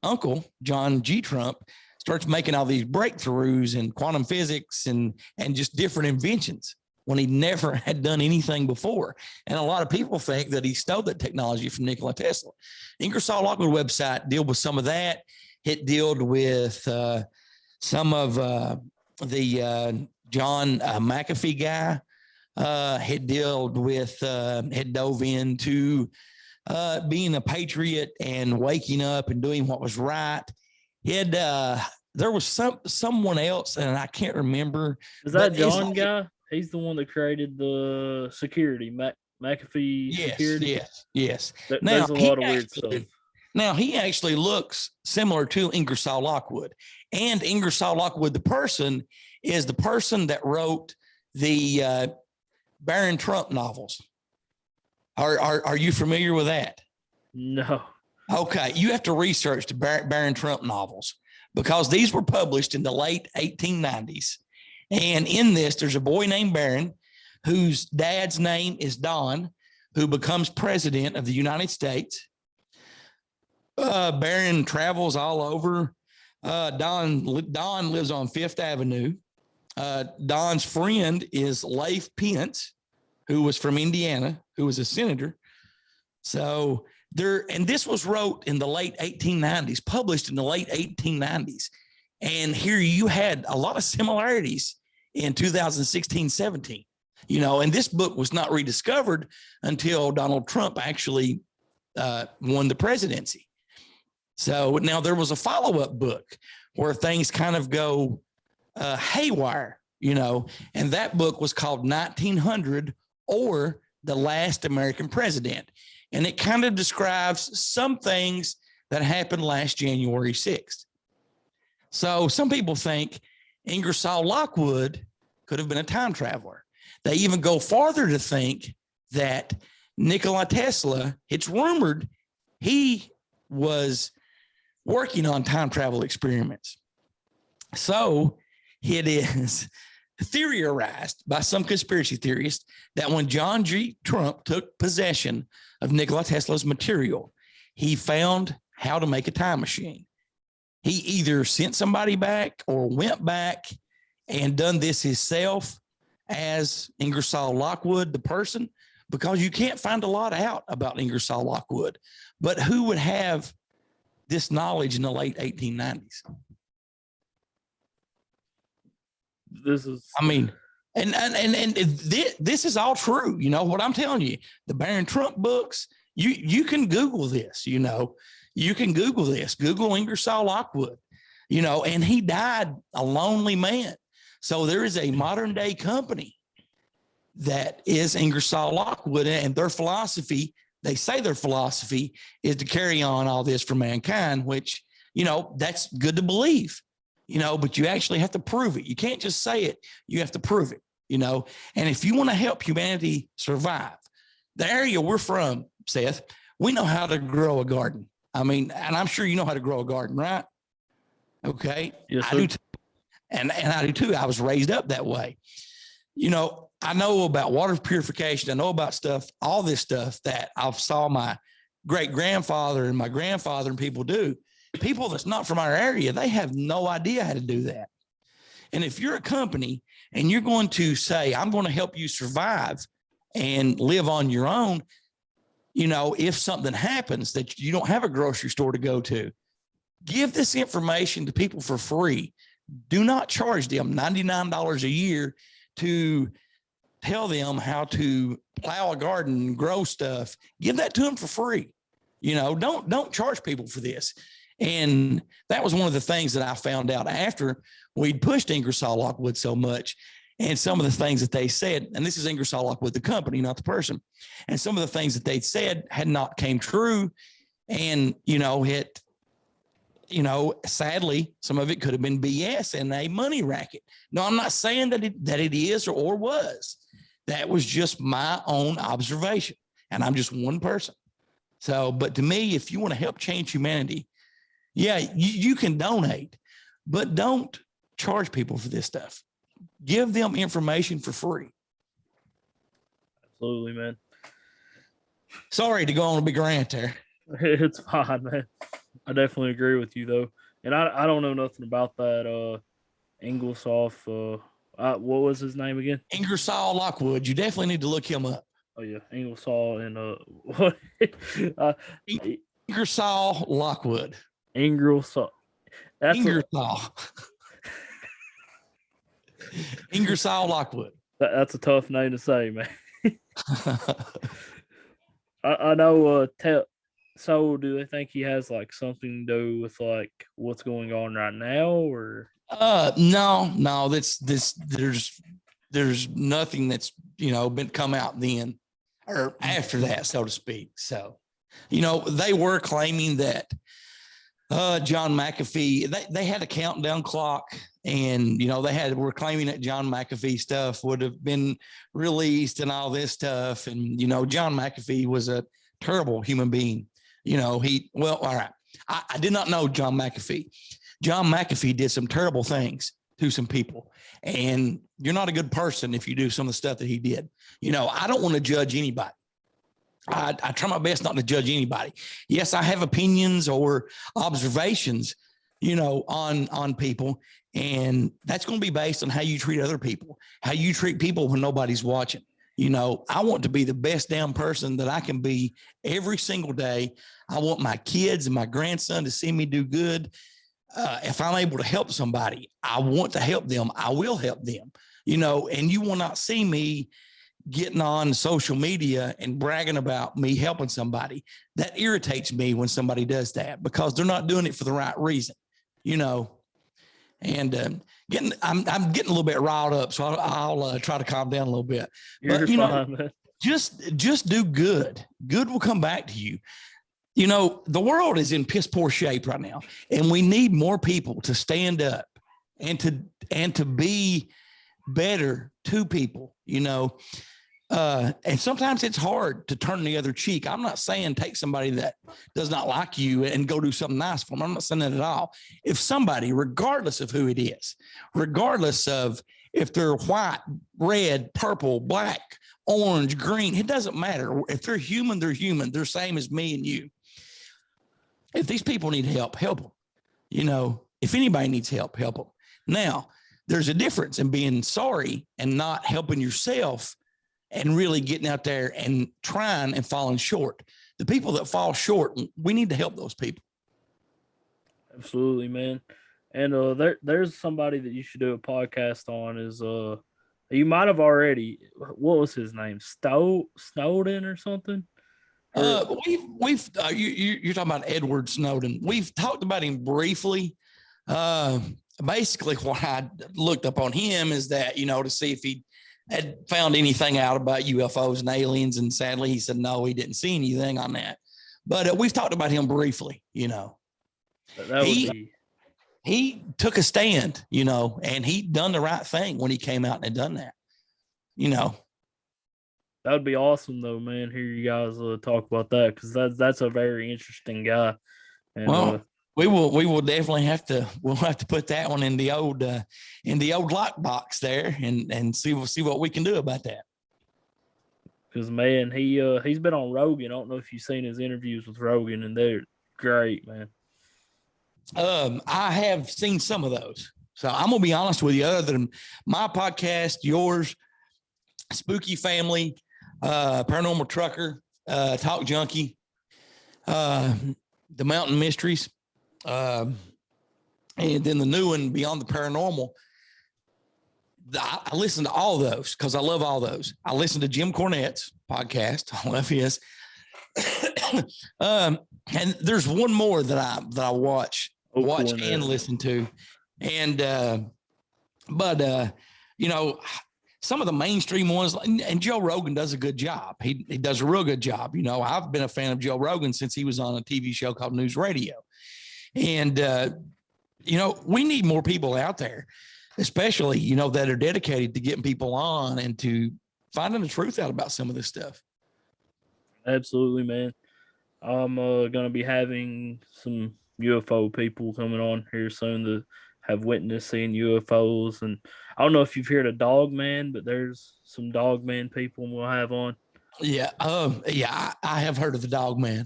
[SPEAKER 2] uncle, John G. Trump, starts making all these breakthroughs in quantum physics and just different inventions when he never had done anything before. And a lot of people think that he stole that technology from Nikola Tesla. Ingersoll Lockwood website deal with some of that. It dealt with some of the John McAfee guy. Had dove into being a patriot and waking up and doing what was right. There was someone else, and I can't remember.
[SPEAKER 1] Is that John guy? He's the one that created the security, McAfee security.
[SPEAKER 2] Yes.
[SPEAKER 1] There's a lot of weird stuff.
[SPEAKER 2] Now, he actually looks similar to Ingersoll Lockwood. And Ingersoll Lockwood, the person, is the person that wrote the Baron Trump novels. Are you familiar with that?
[SPEAKER 1] No.
[SPEAKER 2] Okay, you have to research the Baron Trump novels because these were published in the late 1890s. And in this, there's a boy named Baron whose dad's name is Don, who becomes president of the United States. Baron travels all over. Don lives on Fifth Avenue. Don's friend is Leif Pence, who was from Indiana, who was a senator. So and this was wrote in the late 1890s, published in the late 1890s. And here you had a lot of similarities in 2016, 17, and this book was not rediscovered until Donald Trump actually won the presidency. So now there was a follow-up book where things kind of go haywire, and that book was called 1900 or The Last American President. And it kind of describes some things that happened last January 6th. So some people think Ingersoll Lockwood could have been a time traveler. They even go farther to think that Nikola Tesla, it's rumored he was working on time travel experiments. So it is theorized by some conspiracy theorists that when John G. Trump took possession of Nikola Tesla's material, he found how to make a time machine. He either sent somebody back or went back and done this himself as Ingersoll Lockwood, the person, because you can't find a lot out about Ingersoll Lockwood. But who would have this knowledge in the late 1890s?
[SPEAKER 1] This is,
[SPEAKER 2] I mean, and this is all true. You know what I'm telling you, the Barron Trump books, you can Google this, you know, you can Google this, Google Ingersoll Lockwood, you know, and he died a lonely man. So there is a modern day company that is Ingersoll Lockwood, and their philosophy, they say their philosophy is to carry on all this for mankind, which, you know, that's good to believe, you know, but you actually have to prove it. You can't just say it, you have to prove it, you know. And if you want to help humanity survive, the area we're from, Seth, we know how to grow a garden. I mean, and I'm sure you know how to grow a garden, right? Okay.
[SPEAKER 1] yes,
[SPEAKER 2] I
[SPEAKER 1] sir.
[SPEAKER 2] do too. And I do too. I was raised up that way. You know, I know about water purification. I know about stuff, all this stuff that I saw my great grandfather and my grandfather and people do. People that's not from our area, they have no idea how to do that. And if you're a company and you're going to say, I'm going to help you survive and live on your own, you know, if something happens that you don't have a grocery store to go to, give this information to people for free. Do not charge them $99 a year to tell them how to plow a garden and grow stuff. Give that to them for free. You know, don't charge people for this. And that was one of the things that I found out after we'd pushed Ingersoll Lockwood so much. And some of the things that they said, and this is Ingersoll Lockwood, the company, not the person. And some of the things that they'd said had not came true. And, you know, sadly, some of it could have been BS and a money racket. No, I'm not saying that it is or was. That was just my own observation. And I'm just one person. So, but to me, if you want to help change humanity, yeah, you can donate, but don't charge people for this stuff. Give them information for free.
[SPEAKER 1] Absolutely, man.
[SPEAKER 2] Sorry to go on a big rant there.
[SPEAKER 1] It's fine, man. I definitely agree with you though. And I don't know nothing about that Ingersoll. What was his name again?
[SPEAKER 2] Ingersoll Lockwood. You definitely need to look him up.
[SPEAKER 1] Oh yeah, Ingersoll and what?
[SPEAKER 2] Ingersoll Lockwood.
[SPEAKER 1] Ingersoll. That's
[SPEAKER 2] Ingersoll. Ingersoll Lockwood.
[SPEAKER 1] That's a tough name to say, man. I know. So, do they think he has like something to do with like what's going on right now, or?
[SPEAKER 2] No. There's nothing that's been come out then or after that, so to speak. So, they were claiming that John McAfee. They had a countdown clock, and were claiming that John McAfee stuff would have been released and all this stuff, and John McAfee was a terrible human being. All right. I did not know John McAfee. John McAfee did some terrible things to some people, and you're not a good person if you do some of the stuff that he did. I don't want to judge anybody. I try my best not to judge anybody. Yes, I have opinions or observations, on people, and that's going to be based on how you treat other people, how you treat people when nobody's watching. I want to be the best damn person that I can be every single day. I want my kids and my grandson to see me do good. If I'm able to help somebody, I want to help them. I will help them, and you will not see me getting on social media and bragging about me helping somebody. That irritates me when somebody does that, because they're not doing it for the right reason, and I'm getting a little bit riled up, so I'll try to calm down a little bit.
[SPEAKER 1] You're
[SPEAKER 2] But
[SPEAKER 1] fine, man.
[SPEAKER 2] just do good. Good will come back to you. you know, the world is in piss poor shape right now, and we need more people to stand up and to be better to people, you know. And sometimes it's hard to turn the other cheek. I'm not saying take somebody that does not like you and go do something nice for them. I'm not saying that at all. If somebody, regardless of who it is, regardless of if they're white, red, purple, black, orange, green, it doesn't matter. If they're human, they're human. They're same as me and you. If these people need help, help them. You know, if anybody needs help, help them. Now, there's a difference in being sorry and not helping yourself and really getting out there and trying and falling short. The people that fall short, we need to help those people.
[SPEAKER 1] Absolutely, man. And there's somebody that you should do a podcast on. Is you might have already. What was his name? Snowden or something?
[SPEAKER 2] You're talking about Edward Snowden. We've talked about him briefly. Basically, what I looked up on him is that, you know, to see if he had found anything out about UFOs and aliens, and sadly, he said no, he didn't see anything on that. But we've talked about him briefly. You know, he took a stand, you know, and he done the right thing when he came out and had done that. You know,
[SPEAKER 1] that would be awesome, though, man. Hear you guys talk about that, because that's a very interesting guy. And,
[SPEAKER 2] well, we will definitely have to put that one in the old lockbox there and see what we can do about that.
[SPEAKER 1] Because, man, he's been on Rogan. I don't know if you've seen his interviews with Rogan, and they're great, man.
[SPEAKER 2] I have seen some of those. So I'm gonna be honest with you. Other than my podcast, yours, Spooky Family, Paranormal Trucker, Talk Junkie, The Mountain Mysteries, and then the new one, Beyond the Paranormal. I listen to all those because I love all those. I listen to Jim Cornette's podcast. I love his. And there's one more that I watch and listen to, and but you know, some of the mainstream ones, and Joe Rogan does a good job. He does a real good job. You know, I've been a fan of Joe Rogan since he was on a TV show called News Radio, and you know, we need more people out there, especially, you know, that are dedicated to getting people on and to finding the truth out about some of this stuff.
[SPEAKER 1] Absolutely, man. I'm going to be having some UFO people coming on here soon to have witnessed seeing UFOs. And I don't know if you've heard of Dog Man, but there's some Dog Man people we'll have on.
[SPEAKER 2] Yeah. I have heard of the Dog Man.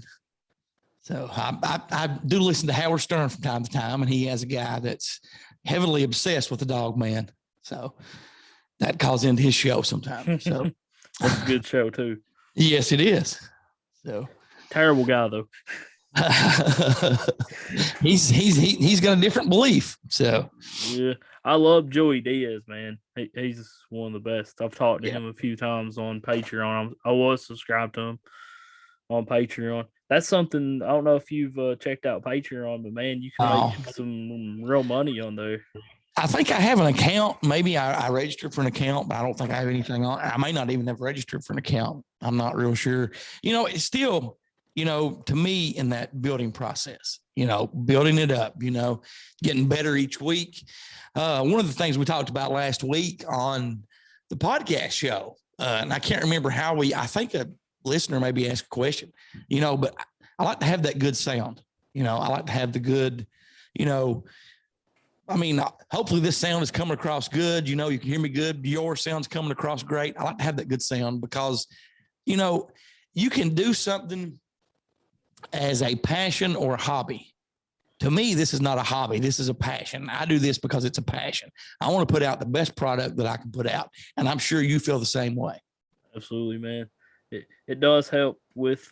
[SPEAKER 2] So I do listen to Howard Stern from time to time, and he has a guy that's heavily obsessed with the Dog Man. So that calls into his show sometimes. So
[SPEAKER 1] that's a good show too.
[SPEAKER 2] Yes, it is. So
[SPEAKER 1] terrible guy though.
[SPEAKER 2] he's got a different belief. So
[SPEAKER 1] yeah, I love Joey Diaz, man. He's one of the best. I've talked to him a few times on Patreon. I was subscribed to him on Patreon. That's something, I don't know if you've checked out Patreon, but man, you can make some real money on there.
[SPEAKER 2] I think I have an account. Maybe I registered for an account, but I don't think I have anything on. I may not even have registered for an account. I'm not real sure. You know, it's still, you know, to me, in that building process, you know, building it up, you know, getting better each week. One of the things we talked about last week on the podcast show, and I can't remember how I think a listener maybe asked a question, you know, but I like to have that good sound. You know, I like to have the good, you know, I mean, hopefully this sound is coming across good. You know, you can hear me good. Your sound's coming across great. I like to have that good sound because, you know, you can do something as a passion or a hobby. To me, this is not a hobby. This is a passion. I do this because it's a passion. I want to put out the best product that I can put out. And I'm sure you feel the same way.
[SPEAKER 1] Absolutely, man. It does help with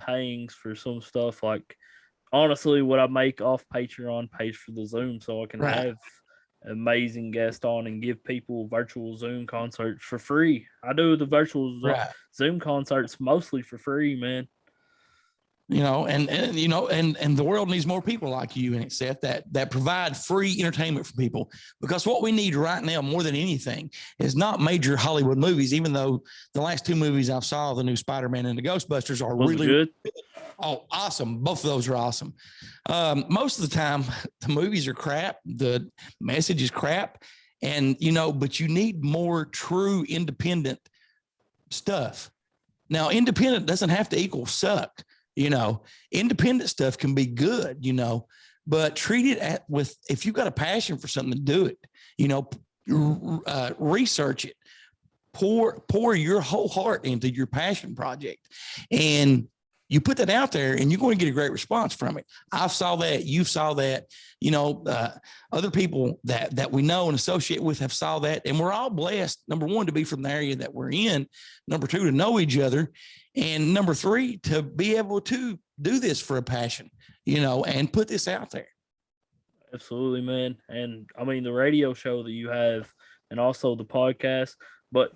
[SPEAKER 1] payings for some stuff. Like, honestly, what I make off Patreon pays for the Zoom, so I can have amazing guests on and give people virtual Zoom concerts for free. I do the virtual Zoom concerts mostly for free, man.
[SPEAKER 2] and the world needs more people like you and it, Seth, that provide free entertainment for people, because what we need right now more than anything is not major Hollywood movies, even though the last two movies I've saw, the new Spider-Man and the Ghostbusters, are
[SPEAKER 1] Was it
[SPEAKER 2] really
[SPEAKER 1] good?
[SPEAKER 2] oh, awesome. Both of those are awesome. Most of the time the movies are crap, the message is crap, and but you need more true independent stuff. Now, independent doesn't have to equal suck. Independent stuff can be good, but treat it with, if you've got a passion for something, do it, research it, pour your whole heart into your passion project, and you put that out there and you're going to get a great response from it. I saw that, you saw that, other people that we know and associate with have saw that. And we're all blessed, number one, to be from the area that we're in, number two, to know each other, and number three, to be able to do this for a passion, and put this out there.
[SPEAKER 1] Absolutely, man. And I mean, the radio show that you have and also the podcast, but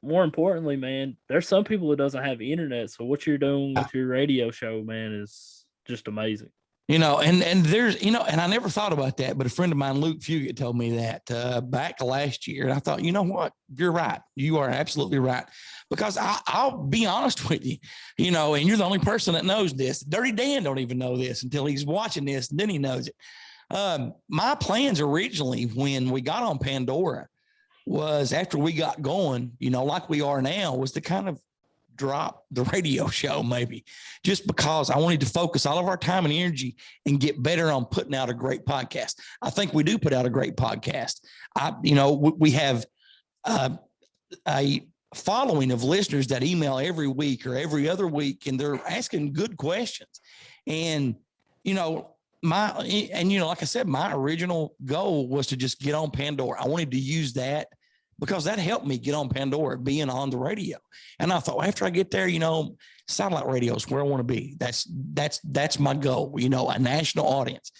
[SPEAKER 1] more importantly, man, there's some people that doesn't have internet. So what you're doing with your radio show, man, is just amazing.
[SPEAKER 2] And there's, and I never thought about that, but a friend of mine, Luke Fugit, told me that back last year. And I thought, you know what? You're right. You are absolutely right. Because I'll be honest with you, and you're the only person that knows this. Dirty Dan don't even know this until he's watching this, and then he knows it. My plans originally when we got on Pandora was, after we got going, like we are now, was to kind of drop the radio show, maybe, just because I wanted to focus all of our time and energy and get better on putting out a great podcast. I think we do put out a great podcast. We have a following of listeners that email every week or every other week, and they're asking good questions. And, like I said, my original goal was to just get on Pandora. I wanted to use that because that helped me get on Pandora, being on the radio. And I thought, after I get there, satellite radio is where I want to be. That's my goal, a national audience,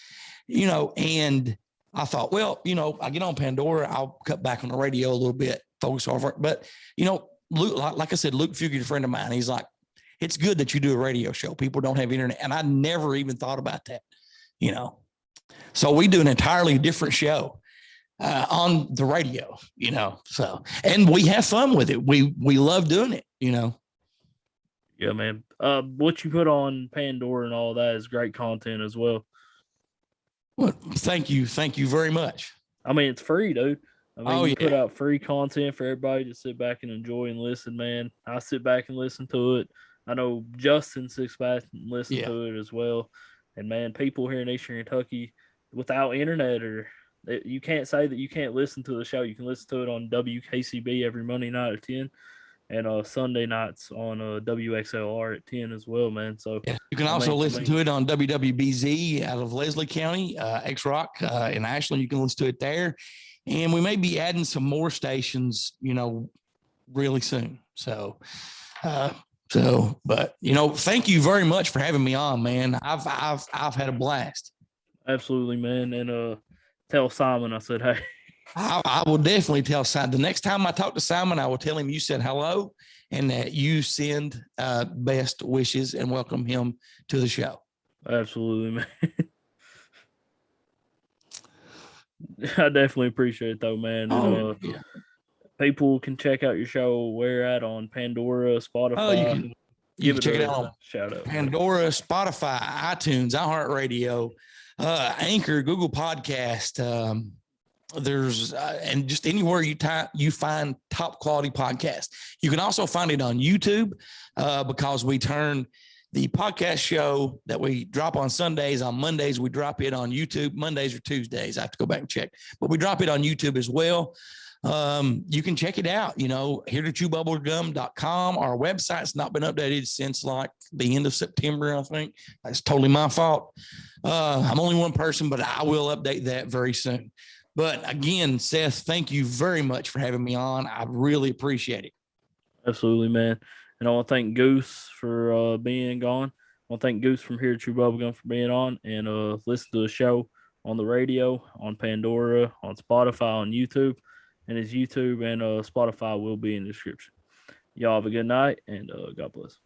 [SPEAKER 2] and I thought, well, I get on Pandora, I'll cut back on the radio a little bit, focus over. But, Luke, like I said, Luke Fugit, a friend of mine, he's like, it's good that you do a radio show. People don't have internet. And I never even thought about that, So we do an entirely different show on the radio, so, and we have fun with it. We love doing it,
[SPEAKER 1] Yeah, man. What you put on Pandora and all that is great content as well.
[SPEAKER 2] Well, thank you very much.
[SPEAKER 1] I mean, it's free, dude. I mean, you
[SPEAKER 2] yeah.
[SPEAKER 1] put out free content for everybody to sit back and enjoy and listen, man. I sit back and listen to it. I know Justin sits back and listens to it as well. And man, people here in Eastern Kentucky without internet, or you can't say that you can't listen to the show. You can listen to it on WKCB every Monday night at 10, and Sunday nights on WXLR at 10 as well, man. So
[SPEAKER 2] you can also listen to it on WWBZ out of Leslie County, X-Rock in Ashland. You can listen to it there. And we may be adding some more stations, really soon. So, but thank you very much for having me on, man. I've had a blast.
[SPEAKER 1] Absolutely, man. And tell Simon I said, hey.
[SPEAKER 2] I will definitely tell Simon. The next time I talk to Simon, I will tell him you said hello and that you send best wishes and welcome him to the show.
[SPEAKER 1] Absolutely, man. I definitely appreciate it, though, man. People can check out your show where at on Pandora, Spotify.
[SPEAKER 2] You can check it out on
[SPEAKER 1] shout out.
[SPEAKER 2] Pandora, Spotify, iTunes, iHeartRadio, Anchor, Google Podcast. There's and just anywhere you find top quality podcast. You can also find it on YouTube because we turn the podcast show that we drop on Sundays. On Mondays, we drop it on YouTube. Mondays or Tuesdays, I have to go back and check. But we drop it on YouTube as well. You can check it out, heretotchewbubblegum.com. Our website's not been updated since like the end of September, I think. That's totally my fault. I'm only one person, but I will update that very soon. But again, Seth, thank you very much for having me on. I really appreciate it.
[SPEAKER 1] Absolutely, man. And I want to thank Goose for being gone. I want to thank Goose from Here at Chew Bubblegum for being on, and listen to the show on the radio, on Pandora, on Spotify, on YouTube. And his YouTube and Spotify will be in the description. Y'all have a good night, and God bless.